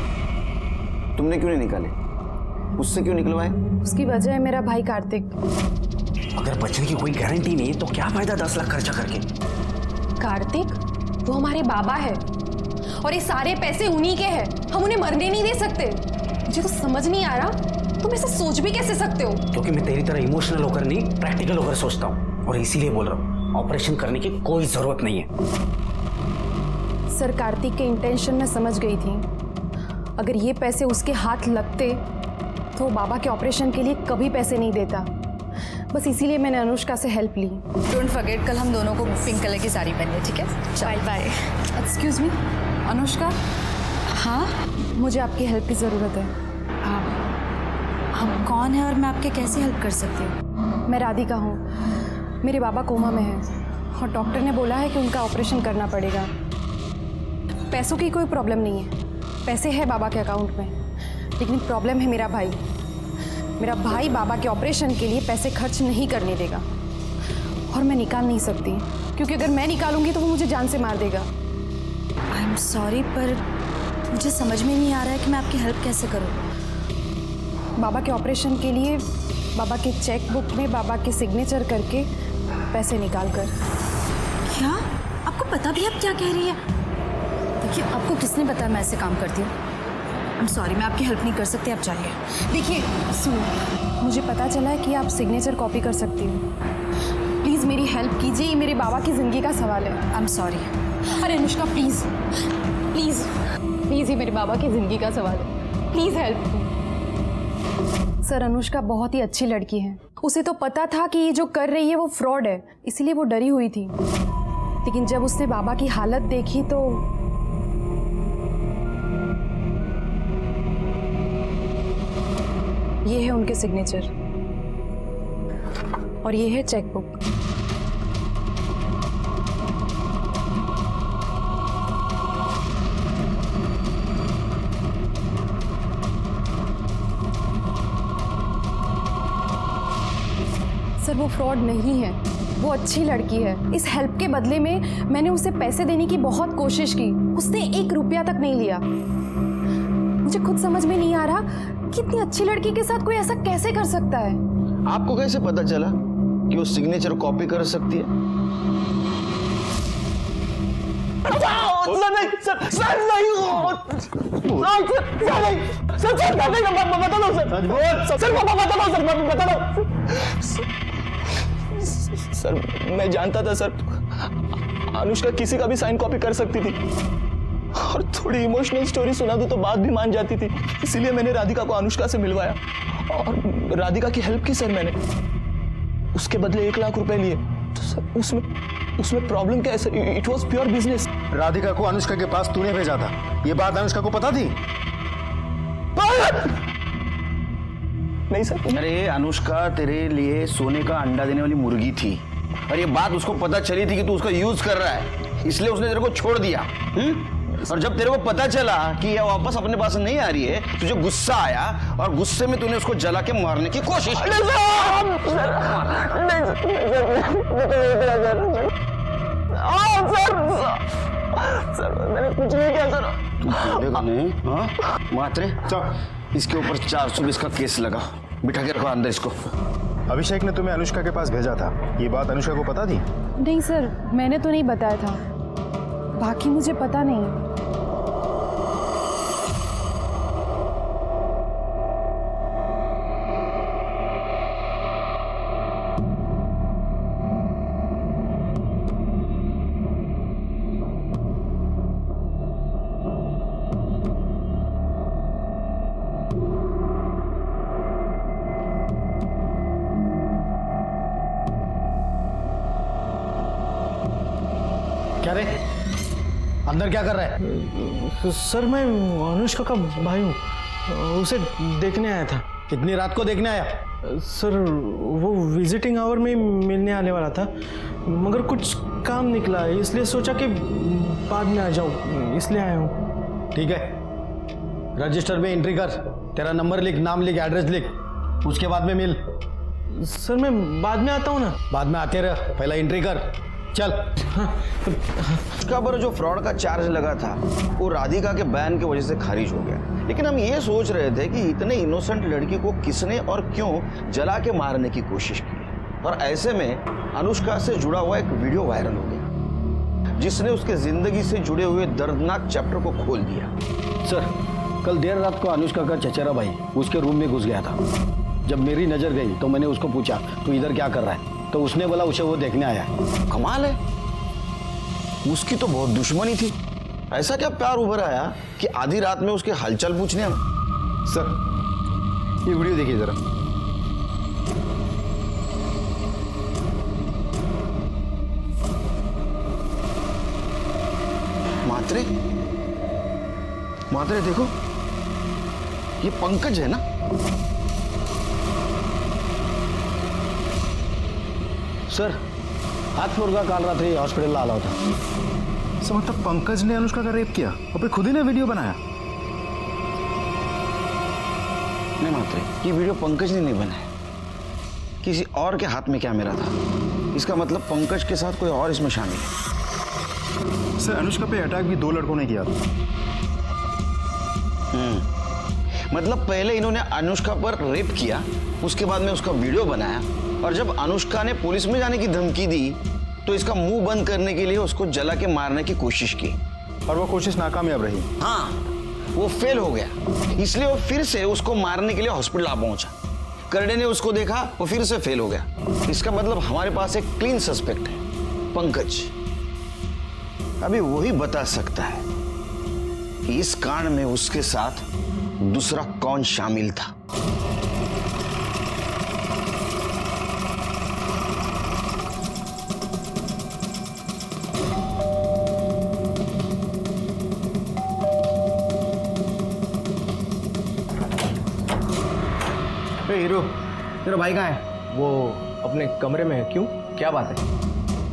तुमने क्यों नहीं निकाले? उससे क्यों निकलवाए? उसकी वजह है मेरा भाई कार्तिक। अगर बचने की कोई गारंटी नहीं है तो क्या फायदा 10 लाख खर्चा करके? कार्तिक वो हमारे बाबा है और ये सारे पैसे उन्हीं के हैं। हम उन्हें मरने नहीं दे सकते। मुझे तो समझ नहीं आ रहा तुम ऐसा सोच भी कैसे सकते हो? क्योंकि मैं तेरी तरह इमोशनल होकर नहीं, प्रैक्टिकल होकर सोचता हूँ, और इसीलिए बोल रहा हूँ ऑपरेशन करने की कोई जरूरत नहीं है। सर कार्तिक के इंटेंशन में समझ गई थी। अगर ये पैसे उसके हाथ लगते तो बाबा के ऑपरेशन के लिए कभी पैसे नहीं देता। बस इसीलिए मैंने अनुष्का से हेल्प ली। डोंट फॉरगेट कल हम दोनों को पिंक कलर की साड़ी पहनी है, ठीक है? Bye bye. Excuse me Anushka. हाँ मुझे आपकी हेल्प की ज़रूरत है। आप कौन है और मैं आपके कैसे हेल्प कर सकती हूँ? मैं राधिका हूँ। मेरे बाबा कोमा में हैं और डॉक्टर ने बोला है कि उनका ऑपरेशन करना पड़ेगा। पैसों की कोई प्रॉब्लम नहीं है, पैसे है बाबा के अकाउंट में, लेकिन प्रॉब्लम है मेरा भाई। मेरा भाई बाबा के ऑपरेशन के लिए पैसे खर्च नहीं करने देगा और मैं निकाल नहीं सकती, क्योंकि अगर मैं निकालूंगी तो वो मुझे जान से मार देगा। आई एम सॉरी, पर मुझे समझ में नहीं आ रहा है कि मैं आपकी हेल्प कैसे करूं। बाबा के ऑपरेशन के लिए बाबा के चेक बुक में बाबा के सिग्नेचर करके पैसे निकाल कर। क्या आपको पता भी आप क्या कह रही है? देखिए, आपको किसने बताया मैं ऐसे काम करती हूँ? आई एम सॉरी, मैं आपकी हेल्प नहीं कर सकती, आप जाइए। देखिए सुनो, मुझे पता चला है कि आप सिग्नेचर कॉपी कर सकती हो। प्लीज़ मेरी हेल्प कीजिए, ये मेरे बाबा की ज़िंदगी का सवाल है। I am sorry. अरे अनुष्का प्लीज़ प्लीज़ प्लीज़, ये मेरे बाबा की ज़िंदगी का सवाल है, प्लीज़ हेल्प। सर, अनुष्का बहुत ही अच्छी लड़की है। उसे तो पता था कि ये जो कर रही है वो फ्रॉड है, इसीलिए वो डरी हुई थी। लेकिन जब उसने बाबा की हालत देखी तो ये है उनके सिग्नेचर और ये है चेक बुक। सर, वो फ्रॉड नहीं है, वो अच्छी लड़की है। इस हेल्प के बदले में मैंने उसे पैसे देने की बहुत कोशिश की, उसने 1 रुपया तक नहीं लिया। मुझे खुद समझ में नहीं आ रहा कि इतनी अच्छी लड़की के साथ कोई ऐसा कैसे कर सकता है। आपको कैसे पता चला कि वो सिग्नेचर कॉपी कर सकती है? सर, मैं जानता था सर, अनुष्का किसी का भी साइन कॉपी कर सकती थी और थोड़ी इमोशनल स्टोरी सुना दूं तो बात भी मान जाती थी। इसीलिए मैंने राधिका को अनुष्का से मिलवाया और राधिका की हेल्प की सर मैंने। उसके बदले 1 लाख रुपए लिए। तो सर उसमें प्रॉब्लम क्या है sir? It was pure business. Radhika को अनुष्का के पास तूने भेजा था, ये बात अनुष्का को पता थी? नहीं सर। अरे अनुष्का तेरे लिए सोने का अंडा देने वाली मुर्गी थी और ये बात उसको पता चली थी कि तू उसका यूज कर रहा है, इसलिए उसने तेरे को छोड़ दिया। और जब तेरे को पता चला कि ये वापस अपने पास नहीं आ रही है, तुझे गुस्सा आया और गुस्से में तूने उसको जला के मारने की कोशिश की। सर, मैंने कुछ नहीं किया सर। मात्रे, इसके ऊपर 420 का केस लगा, बिठा के रखो अंदर इसको। अभिषेक ने तुम्हें अनुष्का के पास भेजा था, ये बात अनुष्का को पता थी? नहीं सर, मैंने तो नहीं बताया था, बाकी मुझे पता नहीं। क्या रे, अंदर क्या कर रहा है? सर, मैं अनुष्का का भाई हूँ, उसे देखने आया था। इतनी रात को देखने आया? सर, वो विजिटिंग आवर में मिलने आने वाला था, मगर कुछ काम निकला, इसलिए सोचा कि बाद में आ जाऊँ, इसलिए आया हूँ। ठीक है, रजिस्टर में एंट्री कर, तेरा नंबर लिख, नाम लिख, एड्रेस लिख, उसके बाद में मिल। सर, मैं बाद में आता हूँ ना। बाद में आते रह, पहला एंट्री कर, चल। उसका पर जो फ्रॉड का चार्ज लगा था वो राधिका के बैन की वजह से खारिज हो गया, लेकिन हम ये सोच रहे थे कि इतने इनोसेंट लड़की को किसने और क्यों जला के मारने की कोशिश की। और ऐसे में अनुष्का से जुड़ा हुआ एक वीडियो वायरल हो गया जिसने उसके जिंदगी से जुड़े हुए दर्दनाक चैप्टर को खोल दिया। सर, कल देर रात को अनुष्का का चचेरा भाई उसके रूम में घुस गया था। जब मेरी नजर गई तो मैंने उसको पूछा, तू इधर क्या कर रहा है? तो उसने बोला उसे वो देखने आया। कमाल है, उसकी तो बहुत दुश्मनी थी, ऐसा क्या प्यार उभर आया कि आधी रात में उसके हालचाल पूछने आया? सर, ये वीडियो देखिए जरा। मात्रे, मात्रे देखो, ये पंकज है ना? सर, हाथ फ्लोर का काल रात्रि हॉस्पिटल आला होता। सर, मतलब पंकज ने अनुष्का का रेप किया और फिर खुद ही ने वीडियो बनाया? नहीं मात्रे, ये वीडियो पंकज ने नहीं बनाया, किसी और के हाथ में कैमरा था। इसका मतलब पंकज के साथ कोई और इसमें शामिल है। सर अनुष्का पे अटैक भी 2 लड़कों ने किया था। मतलब पहले इन्होंने अनुष्का पर रेप किया, उसके बाद में उसका वीडियो बनाया, और जब अनुष्का ने पुलिस में जाने की धमकी दी तो इसका मुंह बंद करने के लिए उसको जला के मारने की कोशिश की, और वो कोशिश नाकामयाब रही। हाँ, वो फेल हो गया, इसलिए वो फिर से उसको मारने के लिए हॉस्पिटल आ पहुंचा। करडे ने उसको देखा, वो फिर से फेल हो गया। इसका मतलब हमारे पास एक क्लीन सस्पेक्ट है, पंकज। अभी वही बता सकता है कि इस कांड में उसके साथ दूसरा कौन शामिल था। हीरो, तेरा भाई कहाँ है? वो अपने कमरे में है। क्यों, क्या बात है?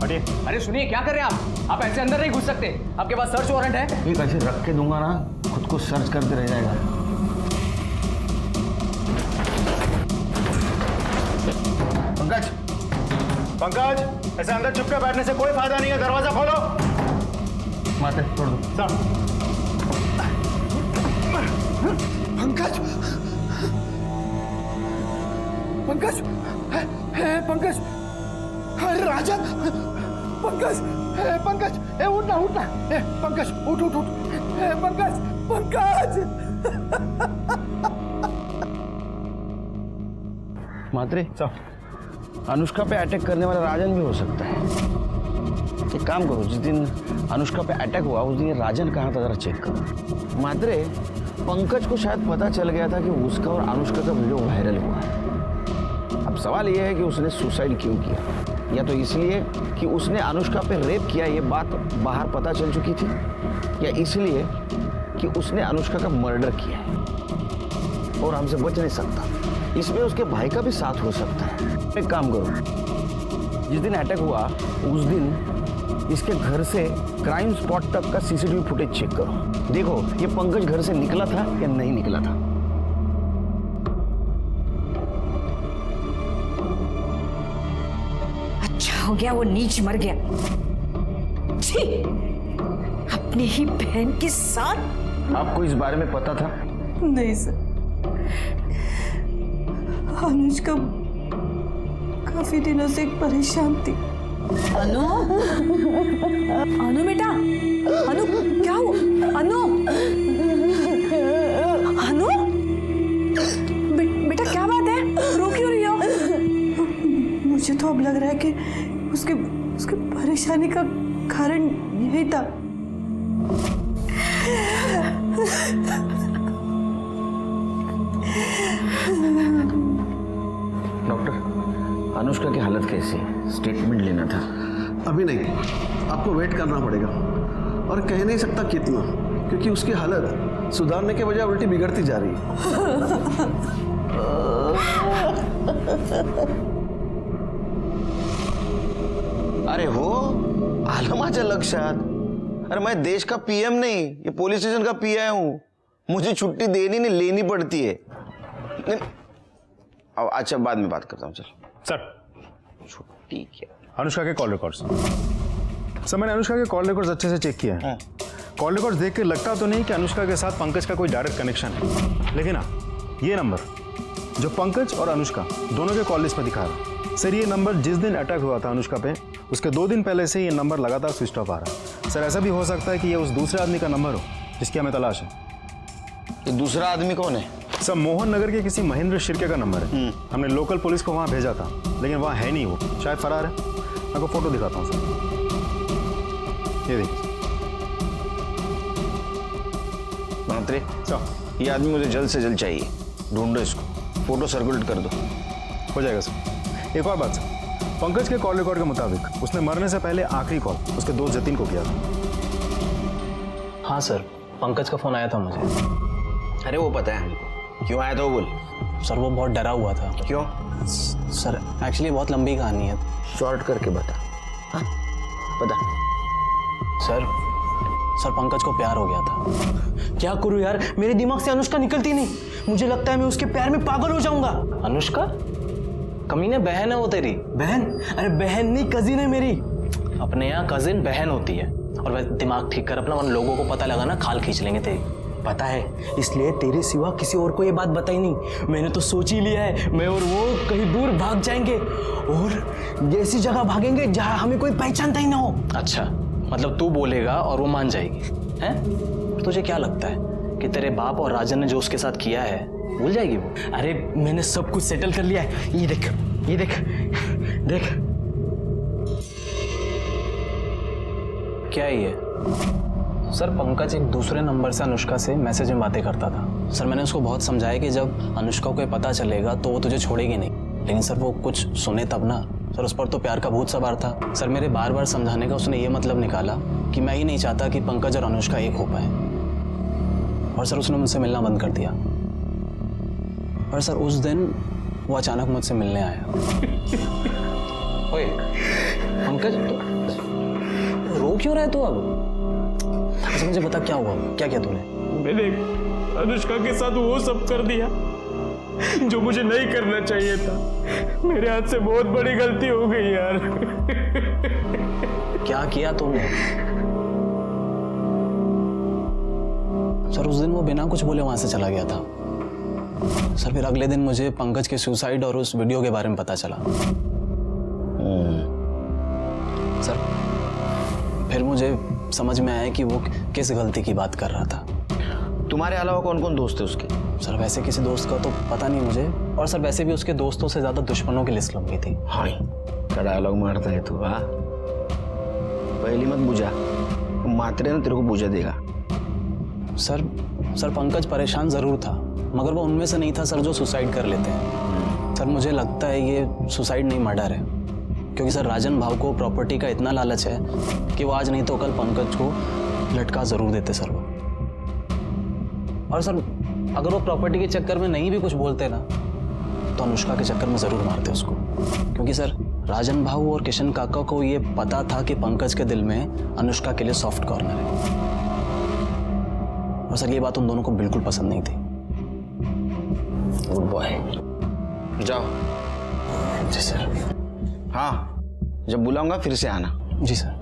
हटिए। अरे सुनिए, क्या कर रहे हैं आप ऐसे अंदर नहीं घुस सकते। आपके पास सर्च वारंट है। ये कैसे रख के दूंगा ना, खुद को सर्च करते रह जाएगा। पंकज, पंकज, ऐसे अंदर चुपके बैठने से कोई फायदा नहीं है, दरवाजा खोलो। माते छोड़ दो। सर पंकज, पंकज, पंकज, अरे राजन, पंकज, पंकज, उठना उठना, पंकज उठ उठ उठ, पंकज, पंकज। मात्रे, अनुष्का पे अटैक करने वाला राजन भी हो सकता है। एक काम करो, जिस दिन अनुष्का पे अटैक हुआ उस दिन ये राजन कहाँ था जरा चेक करो। मात्रे, पंकज को शायद पता चल गया था कि उसका और अनुष्का का वीडियो वायरल हुआ है। अब सवाल यह है कि उसने सुसाइड क्यों किया, या तो इसलिए कि उसने अनुष्का पे रेप किया, ये बात बाहर पता चल चुकी थी, या इसलिए कि उसने अनुष्का का मर्डर किया है और हमसे बच नहीं सकता। इसमें उसके भाई का भी साथ हो सकता है। एक काम करो, जिस दिन अटैक हुआ उस दिन इसके घर से क्राइम स्पॉट तक का सीसीटीवी फुटेज चेक करो। देखो ये पंकज घर से निकला था या नहीं निकला था। अच्छा हो गया वो नीच मर गया। छी, अपनी ही बहन के साथ। आपको इस बारे में पता था? नहीं सर, अनुष्का काफी दिनों से परेशान थी। अनु, अनु बेटा, अनु क्या हुआ? अनु, अनु, बेटा क्या बात है? रो क्यों रही हो? मुझे तो अब लग रहा है कि उसके परेशानी का कारण यही था। डॉक्टर, अनुष्का की हालत कैसी है? स्टेटमेंट लेना था। अभी नहीं, आपको वेट करना पड़ेगा, और कह नहीं सकता कितना, क्योंकि उसकी हालत सुधारने के बजाय उल्टी बिगड़ती जा रही है। अरे हो आलं माझ्या लक्षात। अरे मैं देश का पीएम नहीं, ये पुलिस स्टेशन का पीआई हूँ। मुझे छुट्टी देनी नहीं लेनी पड़ती है। अच्छा बाद में बात करता हूँ। चल सर, छुट्टी क्या? अनुष्का के कॉल रिकॉर्ड्स। सर मैंने अनुष्का के कॉल रिकॉर्ड्स अच्छे से चेक किया है। कॉल रिकॉर्ड्स देख के लगता तो नहीं कि अनुष्का के साथ पंकज का कोई डायरेक्ट कनेक्शन है, लेकिन हाँ ये नंबर जो पंकज और अनुष्का दोनों के कॉल लिस्ट में दिखा रहा है, सर ये नंबर जिस दिन अटैक हुआ था अनुष्का पे उसके 2 दिन पहले से ये नंबर लगातार स्विच ऑफ आ रहा है। सर ऐसा भी हो सकता है कि ये उस दूसरे आदमी का नंबर हो जिसकी हमें तलाश है। ये दूसरा आदमी कौन है? सर मोहन नगर के किसी महेंद्र शिर्के का नंबर है। हमने लोकल पुलिस को वहाँ भेजा था, लेकिन वहाँ है नहीं, वो शायद फरार है। मैं आपको फोटो दिखाता हूँ सर, ये देखिए। मंत्री सर ये आदमी मुझे जल्द से जल्द चाहिए, ढूंढो इसको, फोटो सर्कुलेट कर दो। हो जाएगा सर। एक और बात सर, पंकज के कॉल रिकॉर्ड के मुताबिक उसने मरने से पहले आखिरी कॉल उसके दोस्त जतिन को किया था। हाँ सर, पंकज का फोन आया था मुझे। अरे वो पता है हमको, क्यों आया था वो बोल। सर वो बहुत डरा हुआ था। क्यों? सर एक्चुअली बहुत लंबी कहानी है। शॉर्ट करके बता। हाँ बता। सर सर पंकज को प्यार हो गया था। क्या करूं यार, मेरे दिमाग से अनुष्का निकलती नहीं। मुझे लगता है मैं उसके प्यार में पागल हो जाऊंगा। अनुष्का कमीने बहन है वो तेरी? बहन? अरे बहन नहीं, कजिन है मेरी। अपने यहाँ कजिन बहन होती है। और वह दिमाग ठीक कर अपना, वरना लोगों को पता लगा ना खाल खींच लेंगे तेरी। पता है, इसलिए तेरे सिवा किसी और को ये बात बताई नहीं। मैंने तो सोच ही लिया है, मैं और वो कहीं दूर भाग जाएंगे और ऐसी जगह भागेंगे जहां हमें कोई पहचानता ही ना हो। अच्छा, मतलब तू बोलेगा और वो मान जाएगी हैं? तुझे क्या लगता है कि तेरे बाप और राजन ने जो उसके साथ किया है भूल जाएगी वो? अरे मैंने सब कुछ सेटल कर लिया है। ये देख, ये देख, देख। क्या है ये? सर पंकज एक दूसरे नंबर से अनुष्का से मैसेज में बातें करता था। सर मैंने उसको बहुत समझाया कि जब अनुष्का को ये पता चलेगा तो वो तुझे छोड़ेगी नहीं, लेकिन सर वो कुछ सुने तब ना। सर उस पर तो प्यार का भूत सवार था। सर मेरे बार बार समझाने का उसने ये मतलब निकाला कि मैं ही नहीं चाहता कि पंकज और अनुष्का एक हो पाए। और सर उसने मुझसे मिलना बंद कर दिया। और सर उस दिन वो अचानक मुझसे मिलने आया। ओए पंकज, रो क्यों रहा है तू अब? अच्छा मुझे बता क्या हुआ, क्या किया तूने? मैंने अनुष्का के साथ वो सब कर दिया जो मुझे नहीं करना चाहिए था। मेरे हाथ से बहुत बड़ी गलती हो गई यार। क्या किया तूने? सर उस दिन वो बिना कुछ बोले वहां से चला गया था। सर फिर अगले दिन मुझे पंकज के सुसाइड और उस वीडियो के बारे में पता चला। सर फिर मुझे समझ में आया कि वो किस गलती की बात कर रहा था। तुम्हारे अलावा कौन कौन दोस्त है उसके? सर वैसे किसी दोस्त का तो पता नहीं मुझे, और सर वैसे भी उसके दोस्तों से ज्यादा दुश्मनों की लिस्ट लंबी थी। हाँ क्या डायलॉग मारता है तू? हाँ पहली मत बुझा, मात्रे ना तेरे को बुझा देगा। सर पंकज परेशान जरूर था, मगर वो उनमें से नहीं था सर जो सुसाइड कर लेते हैं। सर मुझे लगता है ये सुसाइड नहीं मर्डर है, क्योंकि सर राजन भाव को प्रॉपर्टी का इतना लालच है कि वो आज नहीं तो कल पंकज को लटका जरूर देते सर वो। और सर अगर वो प्रॉपर्टी के चक्कर में नहीं भी कुछ बोलते ना तो अनुष्का के चक्कर में जरूर मारते उसको, क्योंकि सर राजन भाव और किशन काका को ये पता था कि पंकज के दिल में अनुष्का के लिए सॉफ्ट कॉर्नर है। और सर ये बात उन दोनों को बिल्कुल पसंद नहीं थी। गुड बॉय, जाओ। जी सर। हाँ जब बुलाऊंगा फिर से आना। जी सर।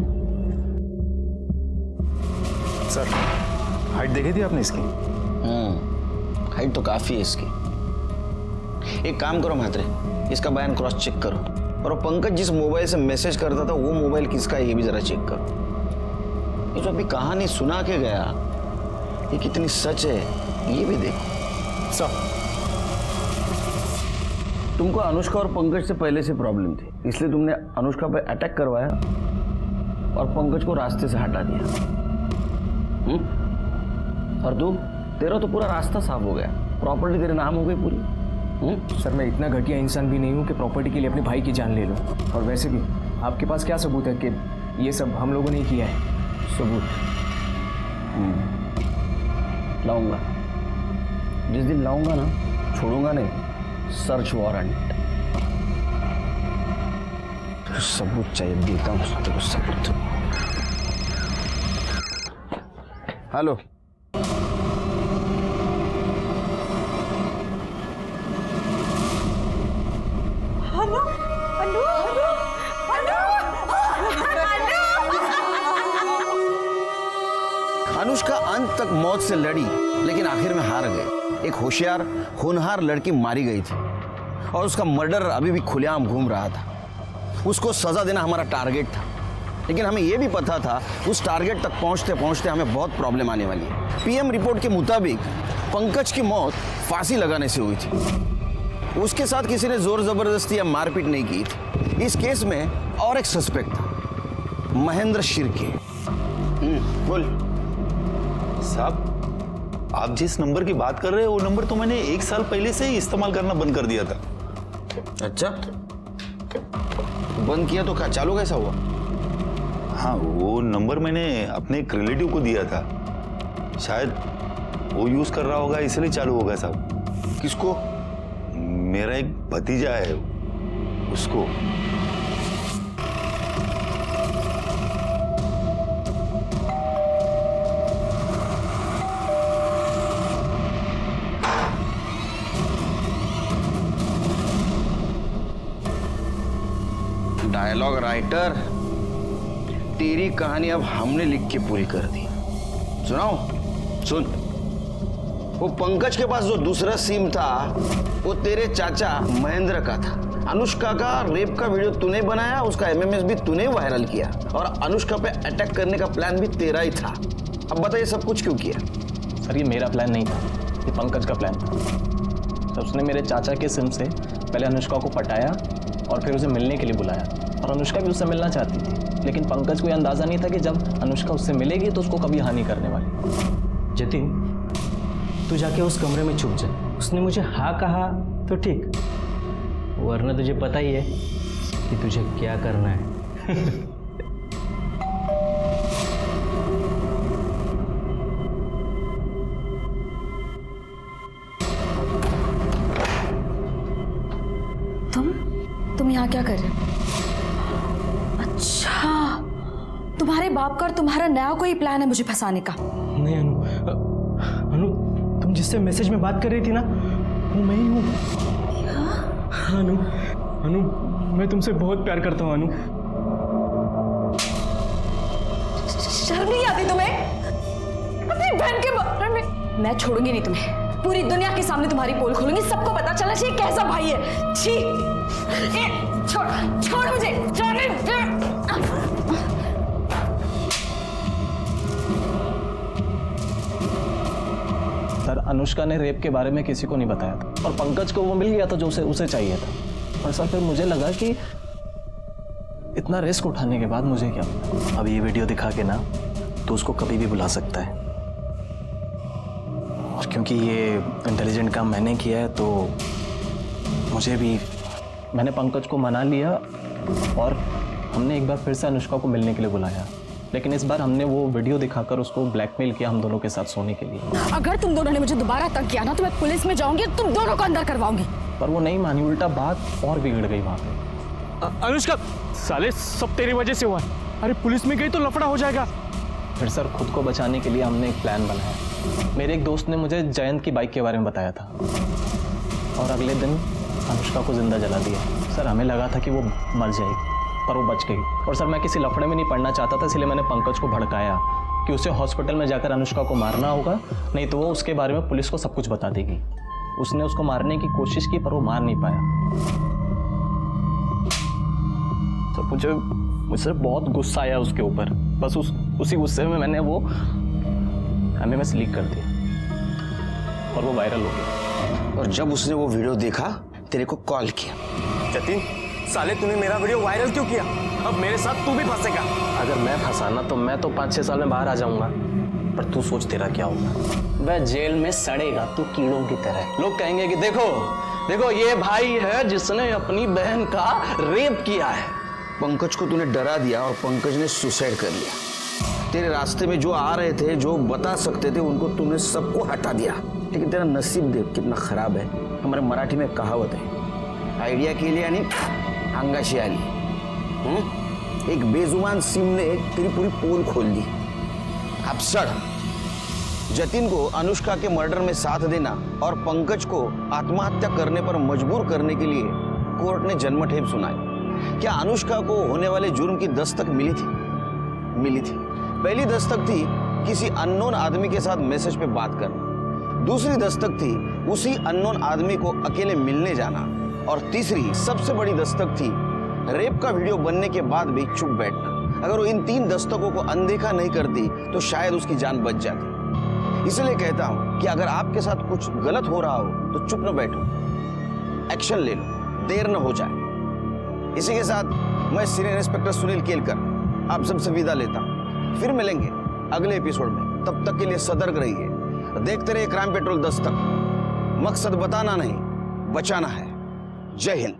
सर हाइट देखी थी आपने इसकी? हाइट तो काफी है इसकी। एक काम करो म्हात्रे, इसका बयान क्रॉस चेक करो, और पंकज जिस मोबाइल से मैसेज करता था वो मोबाइल किसका है ये भी जरा चेक करो। ये जो अभी कहानी सुना के गया ये कितनी सच है ये भी देखो। सर तुमको अनुष्का और पंकज से पहले से प्रॉब्लम थी, इसलिए तुमने अनुष्का पर अटैक करवाया और पंकज को रास्ते से हटा दिया। और तू, तेरा तो पूरा रास्ता साफ हो गया, प्रॉपर्टी तेरे नाम हो गई पूरी। सर मैं इतना घटिया इंसान भी नहीं हूँ कि प्रॉपर्टी के लिए अपने भाई की जान ले लूँ। और वैसे भी आपके पास क्या सबूत है कि ये सब हम लोगों ने किया है? सबूत लाऊंगा, जिस दिन लाऊंगा ना छोड़ूंगा नहीं। सर्च वारंट, सबूत चाहिए, देता हूँ तेरे को सबूत। हेलो अनुष्का अंत तक मौत से लड़ी लेकिन आखिर में हार गए। एक होशियार होनहार लड़की मारी गई थी और उसका मर्डर अभी भी खुलेआम घूम रहा था। उसको सजा देना हमारा टारगेट था, लेकिन हमें यह भी पता था उस टारगेट तक पहुंचते पहुंचते हमें बहुत प्रॉब्लम आने वाली है। पीएम रिपोर्ट के मुताबिक पंकज की मौत फांसी लगाने से हुई थी। उसके साथ किसी ने जोर जबरदस्ती या मारपीट नहीं की थी। इस केस में और एक सस्पेक्ट था, महेंद्र शिर्के। बोल साहब, आप जिस नंबर की बात कर रहे हैं वो नंबर तो मैंने 1 साल पहले से ही इस्तेमाल करना बंद कर दिया था। अच्छा, बंद किया तो क्या चालू कैसा हुआ? हाँ, वो नंबर मैंने अपने एक रिलेटिव को दिया था, शायद वो यूज कर रहा होगा इसलिए चालू होगा साहब। किसको? मेरा एक भतीजा है, उसको। डायलॉग राइटर, तेरी कहानी अब हमने लिख के पूरी कर दी। सुनाओ, सुन। वो पंकज के पास जो दूसरा सिम था वो तेरे चाचा महेंद्र का था। अनुष्का का रेप का वीडियो तूने बनाया, उसका एमएमएस भी तूने वायरल किया और अनुष्का पे अटैक करने का प्लान भी तेरा ही था। अब बताइए सब कुछ क्यों किया? सर ये मेरा प्लान नहीं था, ये पंकज का प्लान था। तो उसने मेरे चाचा के सिम से पहले अनुष्का को पटाया और फिर उसे मिलने के लिए बुलाया और अनुष्का भी उससे मिलना चाहती थी, लेकिन पंकज को यह अंदाज़ा नहीं था कि जब अनुष्का उससे मिलेगी तो उसको कभी हानि करने वाली। जतिन, तू जाके उस कमरे में छुप जा। उसने मुझे हाँ कहा तो ठीक, वरना तुझे पता ही है कि तुझे क्या करना है। तुम यहाँ क्या कर रहे हो? अच्छा, तुम्हारे बाप का और तुम्हारा नया कोई प्लान है मुझे फंसाने का? नहीं अनु, तुम जिससे मैसेज में बात कर रही थी ना, वो मैं ही हूँ। अनु, मैं तुमसे बहुत प्यार करता हूँ अनु। शर्म नहीं आती तुम्हें? अपनी बहन के बारे में। मैं छोड़ूंगी नहीं तुम्हें, पूरी दुनिया के सामने तुम्हारी पोल खोलूंगी, सबको पता चला चाहिए कैसा भाई है। छी, छोड़ मुझे, सर अनुष्का ने रेप के बारे में किसी को नहीं बताया था और पंकज को वो मिल गया था जो उसे चाहिए था। और सर फिर मुझे लगा कि इतना रिस्क उठाने के बाद मुझे क्या मिला। अब ये वीडियो दिखा के ना तो उसको कभी भी बुला सकता है, और क्योंकि ये इंटेलिजेंट काम मैंने किया है तो मैंने पंकज को मना लिया और हमने एक बार फिर से अनुष्का को मिलने के लिए बुलाया, लेकिन इस बार हमने वो वीडियो दिखाकर उसको ब्लैकमेल किया हम दोनों के साथ सोने के लिए। अगर तुम दोनों ने मुझे दोबारा तंग किया ना तो मैं पुलिस में जाऊंगी और तुम दोनों को अंदर करवाऊंगी। पर वो नहीं मानी, उल्टा बात और बिगड़ गई वहां पे। अनुष्का, साले सब तेरी वजह से हुआ है। अरे पुलिस में गई तो लफड़ा हो जाएगा। फिर सर खुद को बचाने के लिए हमने एक प्लान बनाया। मेरे एक दोस्त ने मुझे जयंत की बाइक के बारे में बताया था और अगले दिन अनुष्का को जिंदा जला दिया। सर हमें लगा था कि वो मर जाएगी पर वो बच गई। और सर मैं किसी लफड़े में नहीं पड़ना चाहता था, इसलिए मैंने पंकज को भड़काया कि उसे हॉस्पिटल में जाकर अनुष्का को मारना होगा, नहीं तो वो उसके बारे में पुलिस को सब कुछ बता देगी। उसने उसको मारने की कोशिश की पर वो मार नहीं पाया। तो मुझे बहुत गुस्सा आया उसके ऊपर। बस उसी गुस्से में मैंने वो एमएमएस लीक कर दिया और वो वायरल हो गया। और जब उसने वो वीडियो देखा तेरे को कॉल किया। जतिन, साले तूने मेरा वीडियो वायरल क्यों किया? अब मेरे साथ तू भी फंसेगा। अगर मैं फंसाना तो मैं तो 5-6 साल में बाहर आ जाऊंगा, पर तू सोच तेरा क्या होगा। वह जेल में सड़ेगा तू कीड़ों की तरह। लोग कहेंगे कि देखो ये भाई है जिसने अपनी बहन का रेप किया है। पंकज को तूने डरा दिया और पंकज ने सुसाइड कर लिया। तेरे रास्ते में जो आ रहे थे, जो बता सकते थे, उनको तूने सबको हटा दिया। लेकिन तेरा नसीब देख कितना खराब है। हमारे मराठी में कहावत है, आइडिया के लिए यानी अंगाशी आली। एक बेजुबान सिम ने तेरी पूरी पोल खोल दी। अब सड़। जतिन को अनुष्का के मर्डर में साथ देना और पंकज को आत्महत्या करने पर मजबूर करने के लिए कोर्ट ने जन्मठेप सुनाई। क्या अनुष्का को होने वाले जुर्म की दस्तक मिली थी? पहली दस्तक थी किसी अननोन आदमी के साथ मैसेज पे बात करना, दूसरी दस्तक थी उसी अननोन आदमी को अकेले मिलने जाना, और तीसरी सबसे बड़ी दस्तक थी रेप का वीडियो बनने के बाद भी चुप बैठना। अगर वो इन 3 दस्तकों को अनदेखा नहीं करती तो शायद उसकी जान बच जाती। इसलिए कहता हूं कि अगर आपके साथ कुछ गलत हो रहा हो तो चुप न बैठो, एक्शन ले लो, देर न हो जाए। इसी के साथ मैं सीनियर इंस्पेक्टर सुनील केलकर आप सबसे विदा लेता हूं। फिर मिलेंगे अगले एपिसोड में। तब तक के लिए सतर्क रहिए, देखते रहिए क्राइम पेट्रोल दस्तक। मकसद बताना नहीं, बचाना है। जय हिंद।